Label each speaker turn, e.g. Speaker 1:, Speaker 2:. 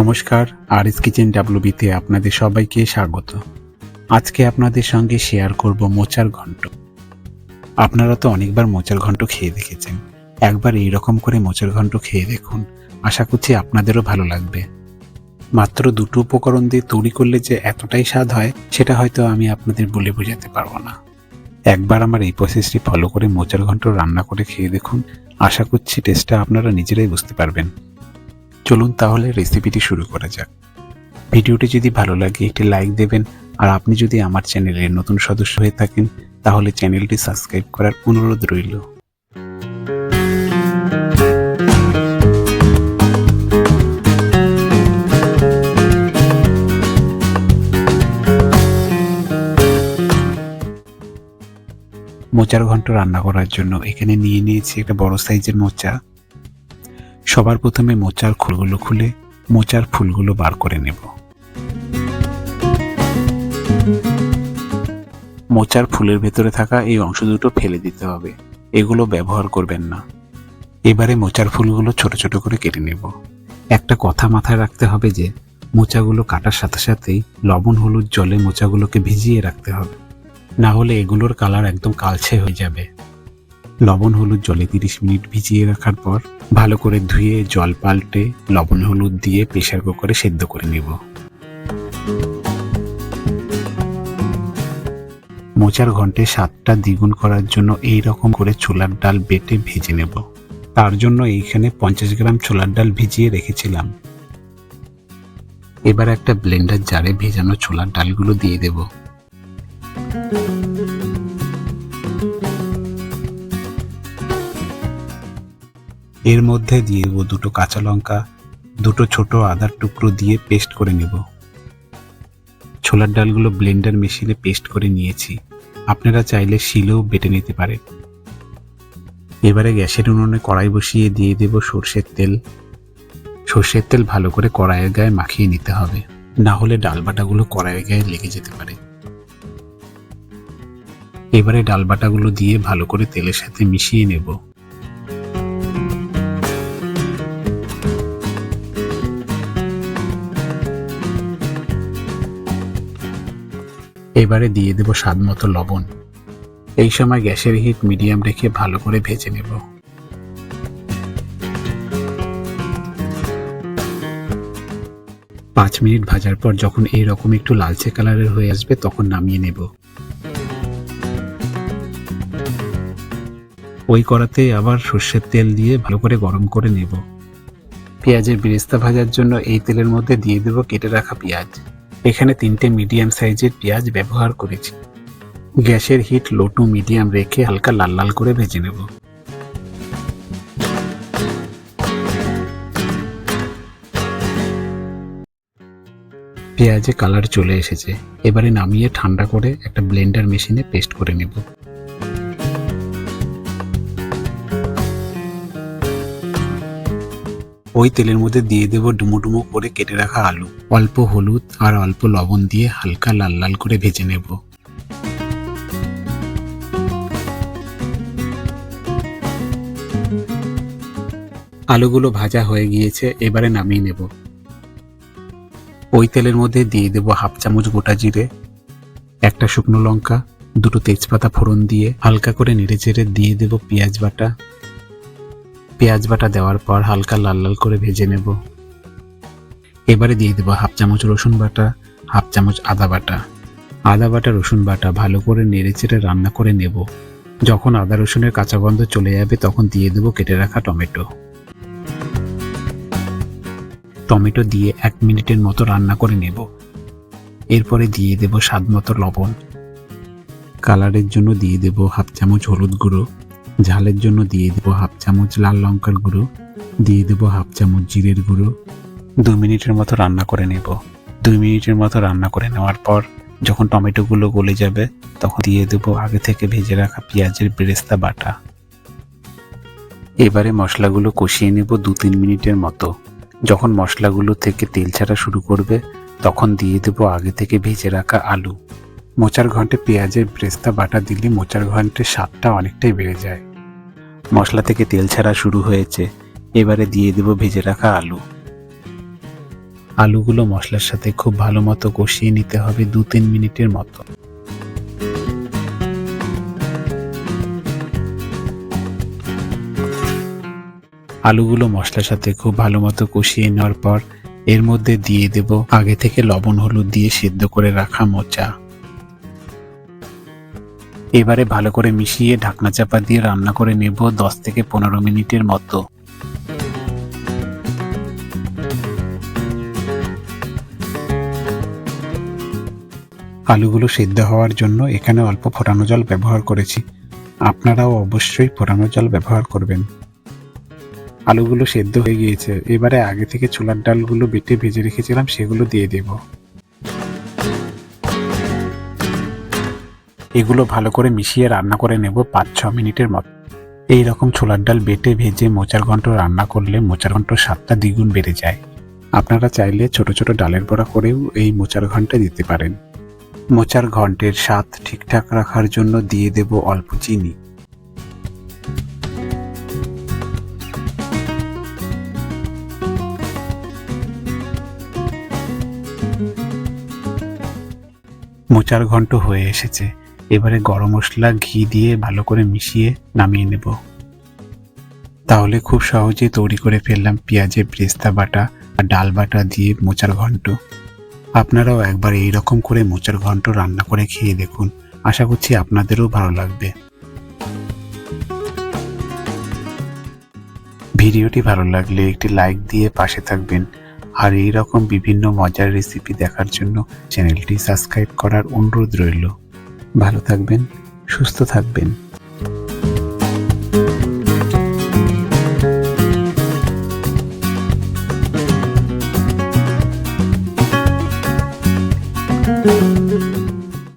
Speaker 1: নমস্কার, RS kitchen ডাব্লিউবিতে আপনাদের সবাইকে স্বাগত। আজকে আপনাদের সঙ্গে শেয়ার করব মোচার ঘন্ট। আপনারা তো অনেকবার মোচার ঘন্ট খেয়ে দেখেছেন। একবার এইরকম করে মোচার ঘন্ট খেয়ে দেখুন, আশা করছি আপনাদেরও ভালো লাগবে। মাত্র দুটো উপকরণ দিয়ে তৈরি করলে যে এতটাই স্বাদ হয় সেটা হয়তো আমি আপনাদের বলে বোঝাতে পারবো না। একবার আমার এই প্রসেসটি ফলো করে মোচার ঘন্ট রান্না করে খেয়ে দেখুন, আশা করছি টেস্টটা আপনারা নিজেরাই বুঝতে পারবেন। চলুন তাহলে রেসিপিটি শুরু করা যাক। ভিডিওটি যদি ভালো লাগে একটি লাইক দেবেন, আর আপনি যদি আমার চ্যানেলের নতুন সদস্য হয়ে থাকেন তাহলে চ্যানেলটি সাবস্ক্রাইব করার অনুরোধ রইল। মোচার ঘন্ট রান্না করার জন্য এখানে নিয়ে নিয়েছি একটা বড় সাইজের মোচা। সবার প্রথমে মোচার খোলগুলো খুলে মোচার ফুলগুলো বার করে নেব। মোচার ফুলের ভেতরে থাকা এই অংশ দুটো ফেলে দিতে হবে, এগুলো ব্যবহার করবেন না। এবারে মোচার ফুলগুলো ছোট ছোট করে কেটে নেব। একটা কথা মাথায় রাখতে হবে যে মোচাগুলো কাটার সাথে সাথেই লবণ হলুদ জলে মোচাগুলোকে ভিজিয়ে রাখতে হবে, না হলে এগুলোর কালার একদম কালচে হয়ে যাবে। লবণ হলুদ জলে 30 মিনিট ভিজিয়ে রাখার পর ভালো করে ধুয়ে জল পাল্টে লবণ হলুদ দিয়ে প্রেসার কুকারে সেদ্ধ করে নেব। মোচার ঘন্টে স্বাদটা দ্বিগুণ করার জন্য এই রকম করে ছোলার ডাল বেটে ভেজে নেব। তার জন্য এইখানে 50 গ্রাম ছোলার ডাল ভিজিয়ে রেখেছিলাম। এবার একটা ব্লেন্ডার জারে ভেজানো ছোলার ডালগুলো দিয়ে দেব। এর মধ্যে দিয়ে দেব দুটো কাঁচা লঙ্কা, দুটো ছোট আদার টুকরো দিয়ে পেস্ট করে নেব। ছোলার ডালগুলো ব্লেন্ডার মেশিনে পেস্ট করে নিয়েছি, আপনারা চাইলে শিলেও বেটে নিতে পারেন। এবারে গ্যাসের উনুনে কড়াই বসিয়ে দিয়ে দেব সর্ষের তেল। সর্ষের তেল ভালো করে কড়াইয়ের গায়ে মাখিয়ে নিতে হবে, না হলে ডাল বাটাগুলো কড়াইয়ের গায়ে লেগে যেতে পারে। এবারে ডাল বাটাগুলো দিয়ে ভালো করে তেলের সাথে মিশিয়ে নেব। এবারে দিয়ে দেব স্বাদ মতো লবণ। এই সময় গ্যাসের হিট মিডিয়াম রেখে ভালো করে ভেজে নেব। পাঁচ মিনিট ভাজার পর যখন এই রকম একটু লালচে কালারের হয়ে আসবে তখন নামিয়ে নেব। ওই কড়াতে আবার সর্ষের তেল দিয়ে ভালো করে গরম করে নেব। পেঁয়াজের বেরেস্তা ভাজার জন্য এই তেলের মধ্যে দিয়ে দেব কেটে রাখা পেঁয়াজ। এখানে 3টে মিডিয়াম সাইজের পেঁয়াজ ব্যবহার করেছি। গ্যাসের হিট লো টু মিডিয়াম রেখে হালকা লাল লাল করে ভেজে নেব। পেঁয়াজে কালার চলে এসেছে, এবারে নামিয়ে ঠান্ডা করে একটা ব্লেন্ডার মেশিনে পেস্ট করে নেব। ওই তেলের মধ্যে দিয়ে দেব ডুমো ডুমো করে কেটে রাখা আলু। অল্প হলুদ আর অল্প লবণ দিয়ে হালকা লাল লাল করে ভেজে নেব। আলুগুলো ভাজা হয়ে গিয়েছে, এবারে নামিয়ে নেব। ওই তেলের মধ্যে দিয়ে দেব হাফ চামচ গোটা জিরে, একটা শুকনো লঙ্কা, দুটো তেজপাতা ফোড়ন দিয়ে হালকা করে নেড়ে চেড়ে দিয়ে দেব পেঁয়াজ বাটা। পেঁয়াজ বাটা দেওয়ার পর হালকা লাল লাল করে ভেজে নেব। এবারে দিয়ে দেব হাফ চামচ রসুন বাটা, হাফ চামচ আদা বাটা। আদা বাটা রসুন বাটা ভালো করে নেড়ে চেড়ে রান্না করে নেব। যখন আদা রসুনের কাঁচা গন্ধ চলে যাবে তখন দিয়ে দেব কেটে রাখা টমেটো। টমেটো দিয়ে 1 মিনিটের মতো রান্না করে নেব। এরপরে দিয়ে দেব স্বাদ মতো লবণ। কালারের জন্য দিয়ে দেব হাফ চামচ হলুদ গুঁড়ো। ঝালের জন্য দিয়ে দেব হাফ চামচ লাল লঙ্কার গুঁড়ো। দিয়ে দেব হাফ চামচ জিরের গুঁড়ো। 2 মিনিটের মতো রান্না করে নেব। 2 মিনিটের মতো রান্না করে নেওয়ার পর যখন টমেটোগুলো গলে যাবে তখন দিয়ে দেব আগে থেকে ভেজে রাখা পেঁয়াজের বেরেস্তা বাটা। এবারে মশলাগুলো কষিয়ে নেব 2-3 মিনিটের মতো। যখন মশলাগুলো থেকে তেল ছাড়া শুরু করবে তখন দিয়ে দেব আগে থেকে ভেজে রাখা আলু। মোচার ঘন্টে পেঁয়াজের বেরেস্তা বাটা দিলে মোচার ঘন্টের স্বাদটা অনেকটাই বেড়ে যায়। মশলা থেকে তেল ছাড়া শুরু হয়েছে, এবারে দিয়ে দেব ভেজে রাখা আলু। আলুগুলো মশলার সাথে খুব ভালো মতো কষিয়ে নিতে হবে 2-3 মিনিটের মতো। আলুগুলো মশলার সাথে খুব ভালো মতো কষিয়ে নেওয়ার পর এর মধ্যে দিয়ে দেব আগে থেকে লবণ হলুদ দিয়ে সিদ্ধ করে রাখা মোচা। এবারে ভালো করে মিশিয়ে ঢাকনা চাপা দিয়ে রান্না করে নেব 10 থেকে 15 মিনিটের মতো। আলুগুলো সিদ্ধ হওয়ার জন্য এখানে অল্প ফোটানো জল ব্যবহার করেছি, আপনারাও অবশ্যই ফোটানো জল ব্যবহার করবেন। আলুগুলো সেদ্ধ হয়ে গিয়েছে, এবারে আগে থেকে ছোলার ডালগুলো বেটে ভেজে রেখেছিলাম সেগুলো দিয়ে দেব। এগুলো ভালো করে মিশিয়ে রান্না করে নেব 5-6 মিনিটের মতো। এই রকম ছোলার ডাল বেটে ভেজে মোচার ঘন্ট রান্না করলে মোচার ঘন্ট স্বাদটা দ্বিগুণ বেড়ে যায়। আপনারা চাইলে ছোট ছোট ডালের বড়া করেও এই মোচার ঘন্ট দিতে পারেন। মোচার ঘন্টের স্বাদ ঠিকঠাক রাখার জন্য দিয়ে দেব অল্প চিনি। মোচার ঘন্ট হয়ে এসেছে, এবারে গরম মশলা ঘি দিয়ে ভালো করে মিশিয়ে নামিয়ে নেব। তাহলে খুব সহজে তৈরি করে ফেললাম পেঁয়াজের বেরেস্তা বাটা আর ডাল বাটা দিয়ে মোচার ঘন্ট। আপনারাও একবার এই রকম করে মোচার ঘন্ট রান্না করে খেয়ে দেখুন, আশা করছি আপনাদেরও ভালো লাগবে। ভিডিওটি ভালো লাগলে একটি লাইক দিয়ে পাশে থাকবেন, আর এই রকম বিভিন্ন মজার রেসিপি দেখার জন্য চ্যানেলটি সাবস্ক্রাইব করার অনুরোধ রইল। ভালো থাকবেন, সুস্থ থাকবেন।